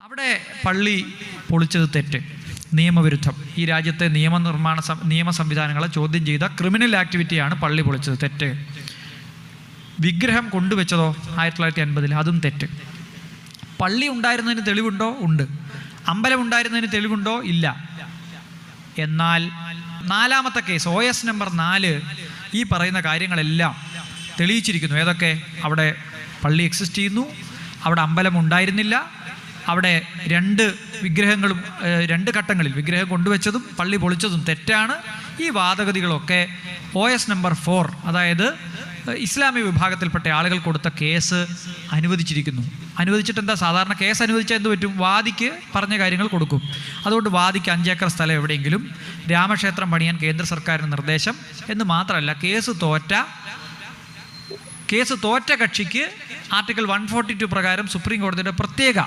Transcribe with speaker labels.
Speaker 1: അവിടെ പള്ളി പൊളിച്ചത് തെറ്റ്, നിയമവിരുദ്ധം. ഈ രാജ്യത്തെ നിയമ സംവിധാനങ്ങളെ ചോദ്യം ചെയ്ത ക്രിമിനൽ ആക്ടിവിറ്റിയാണ് പള്ളി പൊളിച്ചത്, തെറ്റ്. വിഗ്രഹം കൊണ്ടുവച്ചതോ 1950 അതും തെറ്റ്. പള്ളി ഉണ്ടായിരുന്നതിന് തെളിവുണ്ടോ? ഉണ്ട്. അമ്പലം ഉണ്ടായിരുന്നതിന് തെളിവുണ്ടോ? ഇല്ല. എന്നാൽ നാലാമത്തെ കേസ് OS നമ്പർ 4 ഈ പറയുന്ന കാര്യങ്ങളെല്ലാം തെളിയിച്ചിരിക്കുന്നു. ഏതൊക്കെ? അവിടെ പള്ളി എക്സിസ്റ്റ് ചെയ്യുന്നു, അവിടെ അമ്പലം ഉണ്ടായിരുന്നില്ല, അവിടെ രണ്ട് ഘട്ടങ്ങളിൽ വിഗ്രഹം കൊണ്ടുവച്ചതും പള്ളി പൊളിച്ചതും തെറ്റാണ്. ഈ വാദഗതികളൊക്കെ OS നമ്പർ 4, അതായത് ഇസ്ലാമിക വിഭാഗത്തിൽപ്പെട്ട ആളുകൾ കൊടുത്ത കേസ് അനുവദിച്ചിരിക്കുന്നു. അനുവദിച്ചിട്ട് എന്താ? സാധാരണ കേസ് അനുവദിച്ചാൽ എന്ത് പറ്റും? വാദിക്ക് പറഞ്ഞ കാര്യങ്ങൾ കൊടുക്കും. അതുകൊണ്ട് വാദിക്ക് 5 ഏക്കർ സ്ഥലം എവിടെയെങ്കിലും രാമക്ഷേത്രം പണിയാൻ കേന്ദ്ര സർക്കാരിന് നിർദ്ദേശം എന്ന് മാത്രമല്ല, കേസ് തോറ്റ കക്ഷിക്ക് ആർട്ടിക്കിൾ 142 പ്രകാരം സുപ്രീം കോടതിയുടെ പ്രത്യേക